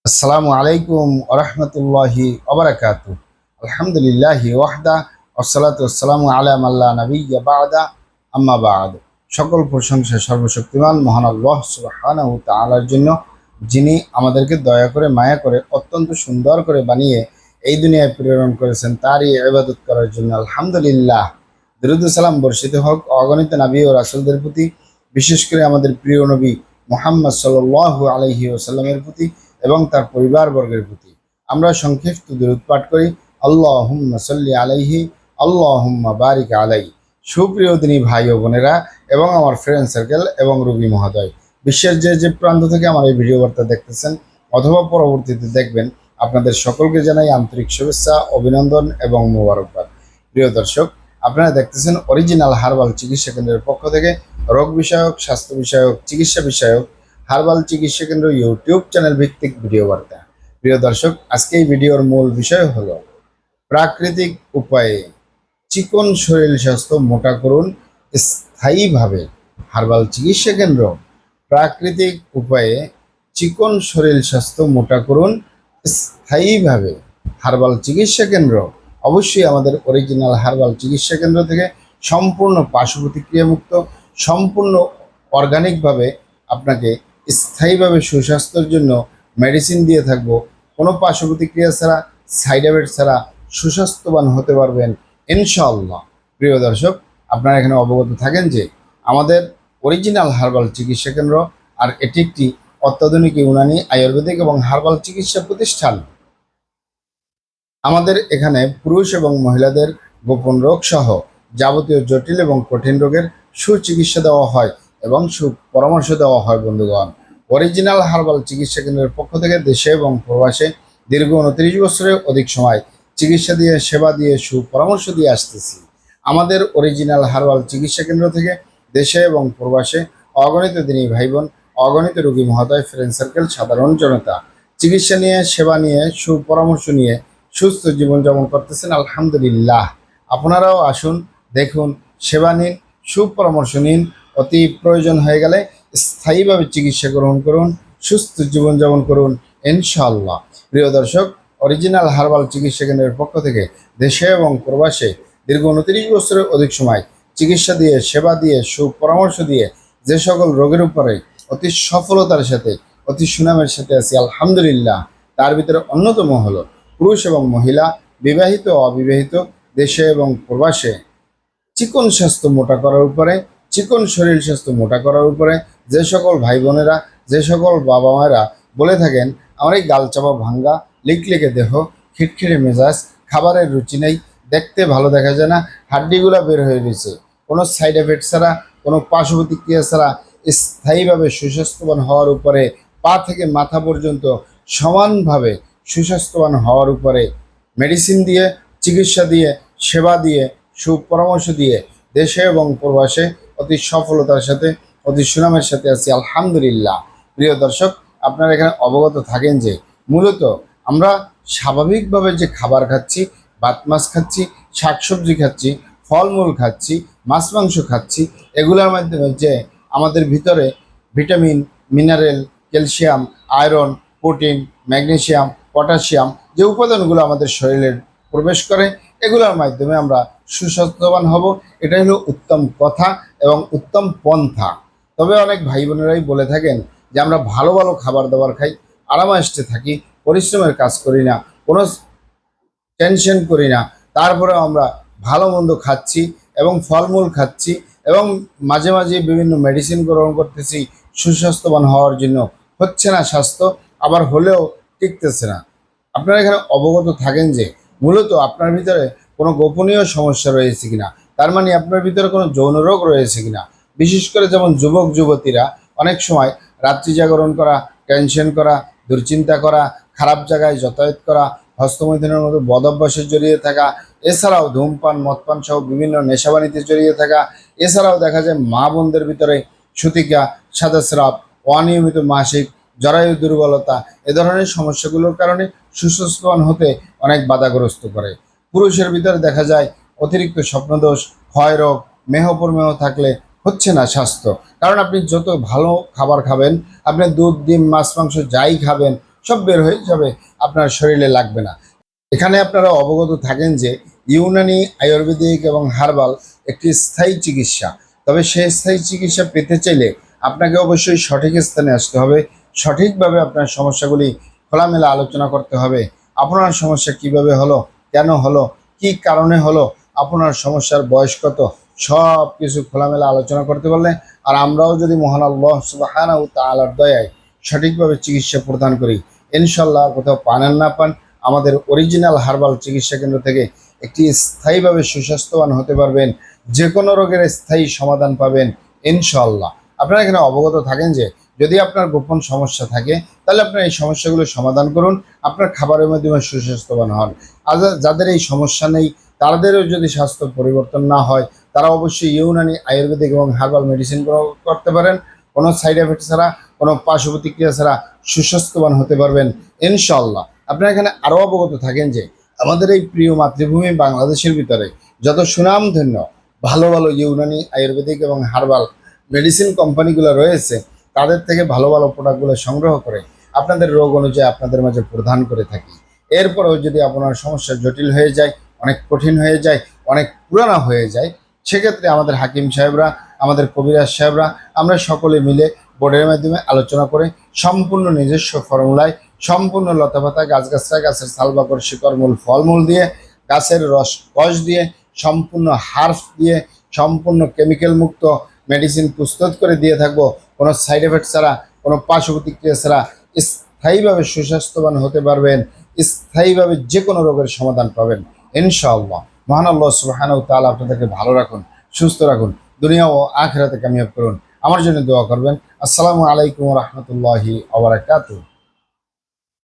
আসসালামু আলাইকুম ওরহমতুল্লাহি ওবারাকাতু। আলহামদুলিল্লাহি ওয়াহদা ওয়াসসালাতু ওয়াসসালামু আলা মাল্লা নাবিয়্যা বা'দা আম্মা বা'দ। সকল প্রশংসা সর্বশক্তিমান মহান আল্লাহ সুবহানাহু ওয়া তাআলার জন্য, যিনি আমাদেরকে দয়া করে মায়া করে অত্যন্ত সুন্দর করে বানিয়ে এই দুনিয়ায় প্রেরণ করেছেন তারই ইবাদত করার জন্য। আলহামদুলিল্লাহ। দরুদ ও সালাম বর্ষিত হোক অগণিত নবী ও রাসূলদের প্রতি, বিশেষ করে আমাদের প্রিয় নবী মুহাম্মদ সাল্লাল্লাহু আলাইহি ওয়াসাল্লামের প্রতি এবং তার পরিবারবর্গের প্রতি। আমরা সংক্ষিপ্ত দরুদ পাঠ করি, আল্লাহুম্মা সাল্লি আলাইহি, আল্লাহুম্মা বারিক আলাই। সুপ্রিয় দিনী ভাই ও বোনেরা এবং আমার ফ্রেন্ড সার্কেল এবং রোগী মহোদয়, বিশ্বের যে যে প্রান্ত থেকে আমার এই ভিডিও বার্তা দেখতেছেন অথবা পরবর্তীতে দেখবেন, আপনাদের সকলকে জানাই আন্তরিক শুভেচ্ছা, অভিনন্দন এবং মোবারকবাদ। প্রিয় দর্শক, আপনারা দেখতেছেন অরিজিনাল হার্বাল চিকিৎসা কেন্দ্রের পক্ষ থেকে রোগ বিষয়ক, স্বাস্থ্য বিষয়ক, চিকিৎসা বিষয়ক হার্বাল চিকিৎসা কেন্দ্র ইউটিউব চ্যানেল ভিত্তিক ভিডিও বার্তা। প্রিয় দর্শক, আজকে এই ভিডিওর মূল বিষয় হলো প্রাকৃতিক উপায়ে চিকন শরীর স্বাস্থ্য মোটা করুন স্থায়ীভাবে। হার্বাল চিকিৎসা কেন্দ্র প্রাকৃতিক উপায়ে চিকন শরীর স্বাস্থ্য মোটা করুন স্থায়ীভাবে। হার্বাল চিকিৎসা কেন্দ্র অবশ্যই আমাদের অরিজিনাল হার্বাল চিকিৎসা কেন্দ্র থেকে সম্পূর্ণ পার্শ্ব প্রতিক্রিয়া মুক্ত, সম্পূর্ণ অর্গানিকভাবে আপনাকে স্থায়ীভাবে সুস্বাস্থ্যের জন্য মেডিসিন দিয়ে থাকবো। কোনো পার্শ্ব প্রতিক্রিয়া ছাড়া, সাইড এফেক্ট ছাড়া সুস্বাস্থ্যবান হতে পারবেন ইনশাআল্লাহ। প্রিয় দর্শক, আপনারা এখানে অবগত থাকেন যে আমাদের অরিজিনাল হার্বাল চিকিৎসা কেন্দ্র, আর এটি একটি অত্যাধুনিক ইউনানি, আয়ুর্বেদিক এবং হার্বাল চিকিৎসা প্রতিষ্ঠান। আমাদের এখানে পুরুষ এবং মহিলাদের গোপন রোগ সহ যাবতীয় জটিল এবং কঠিন রোগের সুচিকিৎসা দেওয়া হয় এবং সুপরামর্শ দেওয়া হয়। বন্ধুগণ, অরিজিনাল হার্বাল চিকিৎসা কেন্দ্রের পক্ষ থেকে দেশে এবং প্রবাসে দীর্ঘ 29 বছরের অধিক সময় চিকিৎসা দিয়ে, সেবা দিয়ে, সুপরামর্শ দিয়ে আসতেছি। আমাদের অরিজিনাল হার্বাল চিকিৎসা কেন্দ্র থেকে দেশে এবং প্রবাসে অগণিত দিনী ভাই বোন, অগণিত রোগী মহোদয়, ফ্রেন্ড সার্কেল, সাধারণ জনতা চিকিৎসা নিয়ে, সেবা নিয়ে, সুপরামর্শ নিয়ে সুস্থ জীবনযাপন করতেছেন। আলহামদুলিল্লাহ। আপনারাও আসুন, দেখুন, সেবা নিন, সুপরামর্শ নিন। অতি প্রয়োজন হয়ে গেলে স্থায়ীভাবে চিকিৎসা গ্রহণ করুন, সুস্থ জীবনযাপন করুন ইনশাআল্লাহ। প্রিয় দর্শক, অরিজিনাল হার্বাল চিকিৎসা কেন্দ্রের পক্ষ থেকে দেশে এবং প্রবাসে দীর্ঘ 29 বছরের অধিক সময় চিকিৎসা দিয়ে, সেবা দিয়ে, সুপরামর্শ দিয়ে যে সকল রোগের উপরে অতি সফলতার সাথে, অতি সুনামের সাথে আছি আলহামদুলিল্লাহ, তার ভিতরে অন্যতম হলো পুরুষ এবং মহিলা, বিবাহিত ও অবিবাহিত, দেশে এবং প্রবাসে চিকন স্বাস্থ্য মোটা করার উপরে, চিকন শরীর স্বাস্থ্য মোটা করার উপরে যে সকল ভাই বোনেরা, যে সকল বাবা মায়েরা বলে থাকেন আমার এই গালচাপা ভাঙ্গা, লিকলিকে দেহ, খিটখিটে মেজাজ, খাবারের রুচি নেই, দেখতে ভালো দেখা যায় না, হাড্ডিগুলা বের হয়ে রয়েছে, কোনো সাইড এফেক্ট ছাড়া, কোনো পার্শ্ব প্রতিক্রিয়া ছাড়া স্থায়ীভাবে সুস্বাস্থ্যবান হওয়ার উপরে, পা থেকে মাথা পর্যন্ত সমানভাবে সুস্বাস্থ্যবান হওয়ার উপরে মেডিসিন দিয়ে, চিকিৎসা দিয়ে, সেবা দিয়ে, সুপরামর্শ দিয়ে দেশে এবং প্রবাসে অতি সফলতার সাথে, অতি সুনামের সাথে আছি আলহামদুলিল্লাহ। প্রিয় দর্শক, আপনারা এখানে অবগত থাকেন যে মূলত আমরা স্বাভাবিকভাবে যে খাবার খাচ্ছি, ভাত মাছ খাচ্ছি, শাকসবজি খাচ্ছি, ফলমূল খাচ্ছি, মাছ মাংস খাচ্ছি, এগুলোর মাধ্যমে যে আমাদের ভিতরে vitamin, mineral, calcium, iron, protein, magnesium, potassium যে উপাদানগুলো আমাদের শরীরে প্রবেশ করে, এগুলোর মাধ্যমে আমরা সুস্বাস্থ্যবান হব। এটাই হলো উত্তম কথা এবং উত্তম পন্থা। তবে অনেক ভাই বোনেরাই বলে থাকেন যে আমরা ভালো ভালো খাবার দাবার খাই, আরামায়েশে থাকি, পরিশ্রমের কাজ করি না, কোনো টেনশন করি না, তারপরেও আমরা ভালো মন্দ খাচ্ছি এবং ফলমূল খাচ্ছি এবং মাঝে মাঝে বিভিন্ন মেডিসিন গ্রহণ করতেছি সুস্বাস্থ্যবান হওয়ার জন্য। হচ্ছে না স্বাস্থ্য, আবার হলেও টিকতেছে না। আপনারা এখানে অবগত থাকেন যে মূলত আপনার ভিতরে কোনো গোপনীয় সমস্যা রয়েছে কিনা, তার মানে আপনার ভিতরে কোনো যৌন রোগ রয়েছে কিনা। বিশেষ করে যেমন যুবক যুবতীরা অনেক সময় রাত্রি জাগরণ করা, টেনশন করা, দুশ্চিন্তা করা, খারাপ জায়গায় যাতায়াত করা, হস্তমৈথুনের মতো বদ অভ্যাসে জড়িয়ে থাকা, এছাড়াও ধূমপান, মদপান সহ বিভিন্ন নেশাবানিতে জড়িয়ে থাকা, এছাড়াও দেখা যায় মা বোনদের ভিতরে সুতিকা, সাদাস্রাব, অনিয়মিত মাসিক, জরায়ু দুর্বলতা, এ ধরনের সমস্যাগুলোর কারণে সুস্বাস্থ্যবান হতে অনেক বাধাগ্রস্ত করে। পুরুষের ভিতরে দেখা যায় অতিরিক্ত স্বপ্নদোষ, ক্ষয় রোগ, মেহপ্রমেহ থাকলে হচ্ছে না স্বাস্থ্য। কারণ আপনি যত ভালো খাবার খাবেন, আপনি দুধ, ডিম, মাছ মাংস যাই খাবেন, সব বের হয়ে যাবে, আপনার শরীরে লাগবে না। এখানে আপনারা অবগত থাকেন যে ইউনানি, আয়ুর্বেদিক এবং হার্বাল একটি স্থায়ী চিকিৎসা। তবে সেই স্থায়ী চিকিৎসা পেতে চাইলে আপনাকে অবশ্যই সঠিক স্থানে আসতে হবে, সঠিকভাবে আপনার সমস্যাগুলি খোলামেলা আলোচনা করতে হবে। আপনার সমস্যা কিভাবে হলো, কেন হলো, কি কারণে হলো, আপনার সমস্যার বয়স কত, সব কিছু খোলামেলা আলোচনা করতে পারলে, আর আমরাও যদি মহান আল্লাহ সুবহানাহু ওয়া তাআলার দয়ায় সঠিকভাবে চিকিৎসা প্রদান করি, ইনশাল্লাহ কোথাও পান আর না পান, আমাদের অরিজিনাল হার্বাল চিকিৎসা কেন্দ্র থেকে একটি স্থায়ীভাবে সুস্বাস্থ্যবান হতে পারবেন, যে কোনো রোগের স্থায়ী সমাধান পাবেন ইনশাল্লাহ। আপনারা এখানে অবগত থাকেন যে যদি আপনার গোপন সমস্যা থাকে তাহলে আপনার এই সমস্যাগুলো সমাধান করুন, আপনার খাবারের মাধ্যমে সুস্বাস্থ্যবান হন। আর যাদের এই সমস্যা নেই, তাদেরও যদি স্বাস্থ্য পরিবর্তন না হয়, তারা অবশ্যই ইউনানি, আয়ুর্বেদিক এবং হার্বাল মেডিসিন করতে পারেন। কোনো সাইড এফেক্ট ছাড়া, কোনো পার্শ্ব প্রতিক্রিয়া ছাড়া সুস্বাস্থ্যবান হতে পারবেন ইনশাল্লাহ। আপনারা এখানে আরও অবগত থাকেন যে আমাদের এই প্রিয় মাতৃভূমি বাংলাদেশের ভিতরে যত সুনামধন্য ভালো ভালো ইউনানি, আয়ুর্বেদিক এবং হার্বাল মেডিসিন কোম্পানিগুলো রয়েছে, তাদের থেকে ভালো ভালো প্রোডাক্টগুলো সংগ্রহ করে আপনাদের রোগ অনুযায়ী আপনাদের মাঝে প্রদান করে থাকি। এরপরেও যদি আপনার সমস্যা জটিল হয়ে যায়, অনেক কঠিন হয়ে যায়, অনেক পুরানো হয়ে যায়, সেক্ষেত্রে আমাদের হাকিম সাহেবরা, আমাদের কবিরাজ সাহেবরা, আমরা সকলে মিলে বোর্ডের মাধ্যমে আলোচনা করে সম্পূর্ণ নিজস্ব ফর্মুলায়, সম্পূর্ণ লতাপাতা, গাছগাছরা, গাছের সালবাকর, শিকড়, মূল, ফলমূল দিয়ে, গাছের রস কষ দিয়ে, সম্পূর্ণ হার্ফ দিয়ে, সম্পূর্ণ কেমিক্যাল মুক্ত মেডিসিন প্রস্তুত করে দিয়ে থাকবো, কোনো সাইড এফেক্ট ছাড়া, কোনো পার্শ্ব প্রতিক্রিয়া ছাড়া। স্থায়ীভাবে সুস্বাস্থ্যবান হতে পারবেন, স্থায়ীভাবে যে কোনো রোগের সমাধান পাবেন ইনশাআল্লাহ। মহান আল্লাহ সুবহানাহু ওয়া তাআলা আপনাদেরকে ভালো রাখুন, সুস্থ রাখুন, দুনিয়া ও আখিরাতে কামিয়াব করুন। আমার জন্য দোয়া করবেন। আসসালামু আলাইকুম ওয়া রাহমাতুল্লাহি ওয়া বারাকাতুহু।